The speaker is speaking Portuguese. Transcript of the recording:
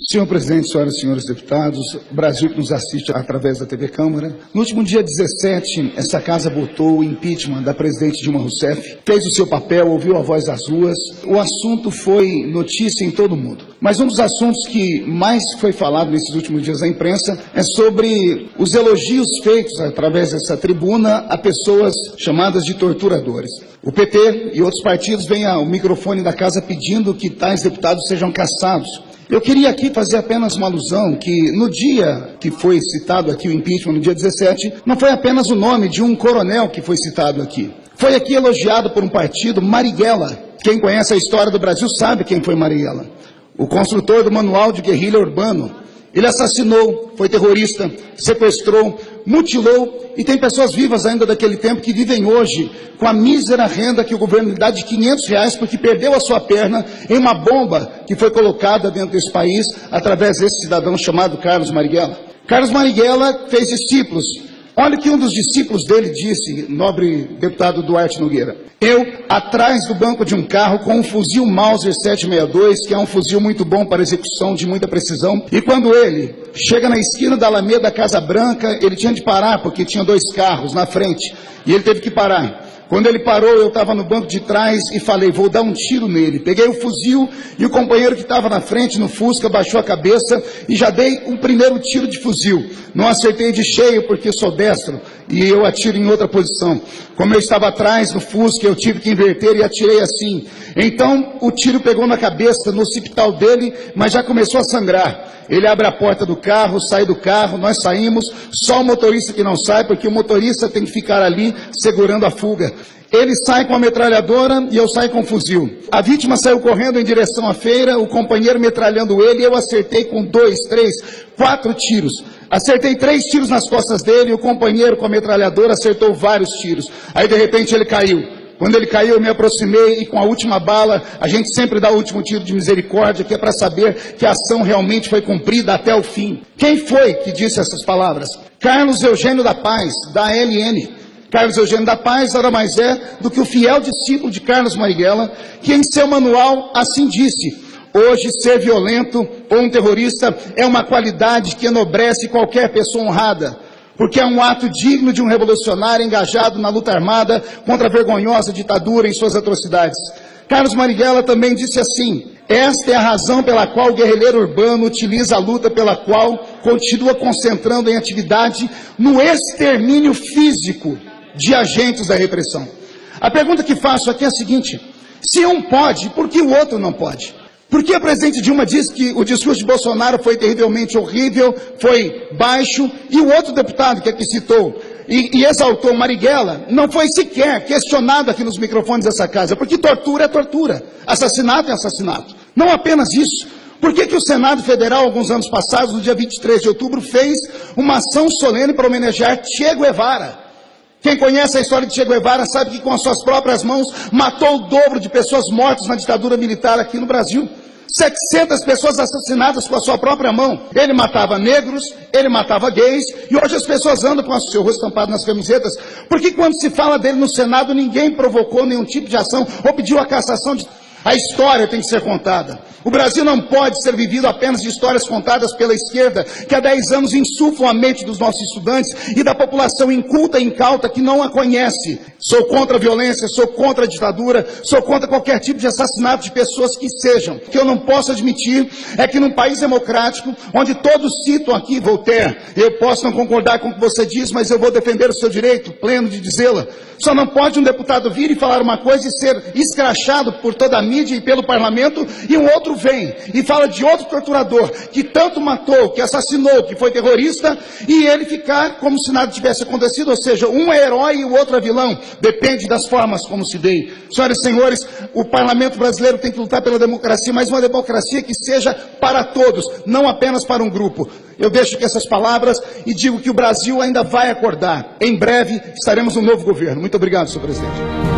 Senhor presidente, senhoras e senhores deputados, Brasil que nos assiste através da TV Câmara. No último dia 17, essa casa votou o impeachment da presidente Dilma Rousseff, fez o seu papel, ouviu a voz das ruas. O assunto foi notícia em todo o mundo. Mas um dos assuntos que mais foi falado nesses últimos dias na imprensa é sobre os elogios feitos através dessa tribuna a pessoas chamadas de torturadores. O PT e outros partidos vêm ao microfone da casa pedindo que tais deputados sejam cassados. Eu queria aqui fazer apenas uma alusão que no dia que foi citado aqui o impeachment, no dia 17, não foi apenas o nome de um coronel que foi citado aqui. Foi aqui elogiado por um partido, Marighella. Quem conhece a história do Brasil sabe quem foi Marighella. O construtor do manual de guerrilha urbano. Ele assassinou, foi terrorista, sequestrou, mutilou e tem pessoas vivas ainda daquele tempo que vivem hoje com a mísera renda que o governo lhe dá de R$500 porque perdeu a sua perna em uma bomba que foi colocada dentro desse país através desse cidadão chamado Carlos Marighella. Carlos Marighella fez discípulos. Olha o que um dos discípulos dele disse, nobre deputado Duarte Nogueira. Eu, atrás do banco de um carro com um fuzil Mauser 762, que é um fuzil muito bom para execução de muita precisão, e quando ele chega na esquina da Alameda Casa Branca, ele tinha de parar, porque tinha 2 carros na frente, e ele teve que parar. Quando ele parou, eu estava no banco de trás e falei, vou dar um tiro nele. Peguei o fuzil e o companheiro que estava na frente, no Fusca, baixou a cabeça e já dei um primeiro tiro de fuzil. Não acertei de cheio porque sou destro e eu atiro em outra posição. Como eu estava atrás no Fusca, eu tive que inverter e atirei assim. Então, o tiro pegou na cabeça, no occipital dele, mas já começou a sangrar. Ele abre a porta do carro, sai do carro, nós saímos, só o motorista que não sai, porque o motorista tem que ficar ali segurando a fuga. Ele sai com a metralhadora e eu saio com o fuzil. A vítima saiu correndo em direção à feira, o companheiro metralhando ele, e eu acertei com 2, 3, 4 tiros. Acertei 3 tiros nas costas dele, e o companheiro com a metralhadora acertou vários tiros. Aí de repente ele caiu. Quando ele caiu, eu me aproximei e com a última bala, a gente sempre dá o último tiro de misericórdia, que é para saber que a ação realmente foi cumprida até o fim. Quem foi que disse essas palavras? Carlos Eugênio da Paz, da ALN. Carlos Eugênio da Paz nada mais é do que o fiel discípulo de Carlos Marighella, que em seu manual assim disse: hoje ser violento ou um terrorista é uma qualidade que enobrece qualquer pessoa honrada, porque é um ato digno de um revolucionário engajado na luta armada contra a vergonhosa ditadura em suas atrocidades. Carlos Marighella também disse assim: esta é a razão pela qual o guerrilheiro urbano utiliza a luta pela qual continua concentrando em atividade no extermínio físico de agentes da repressão. A pergunta que faço aqui é a seguinte: se um pode, por que o outro não pode? Por que a presidente Dilma diz que o discurso de Bolsonaro foi terrivelmente horrível, foi baixo, e o outro deputado que aqui citou e exaltou Marighella não foi sequer questionado aqui nos microfones dessa casa? Porque tortura é tortura, assassinato é assassinato. Não apenas isso. Por que o Senado Federal, alguns anos passados, no dia 23 de outubro, fez uma ação solene para homenagear Che Guevara? Quem conhece a história de Che Guevara sabe que com as suas próprias mãos matou o dobro de pessoas mortas na ditadura militar aqui no Brasil. 700 pessoas assassinadas com a sua própria mão. Ele matava negros, ele matava gays, e hoje as pessoas andam com o seu rosto estampado nas camisetas. Porque quando se fala dele no Senado, ninguém provocou nenhum tipo de ação ou pediu a cassação de... A história tem que ser contada. O Brasil não pode ser vivido apenas de histórias contadas pela esquerda, que há 10 anos insuflam a mente dos nossos estudantes e da população inculta e incauta que não a conhece. Sou contra a violência, sou contra a ditadura, sou contra qualquer tipo de assassinato de pessoas que sejam. O que eu não posso admitir é que num país democrático, onde todos citam aqui Voltaire, eu posso não concordar com o que você diz, mas eu vou defender o seu direito pleno de dizê-la. Só não pode um deputado vir e falar uma coisa e ser escrachado por toda a mídia e pelo parlamento, e um outro vem e fala de outro torturador que tanto matou, que assassinou, que foi terrorista, e ele ficar como se nada tivesse acontecido, ou seja, um é herói e o outro é vilão. Depende das formas como se dê. Senhoras e senhores, o parlamento brasileiro tem que lutar pela democracia, mas uma democracia que seja para todos, não apenas para um grupo. Eu deixo aqui essas palavras e digo que o Brasil ainda vai acordar. Em breve estaremos no novo governo. Muito obrigado, senhor presidente.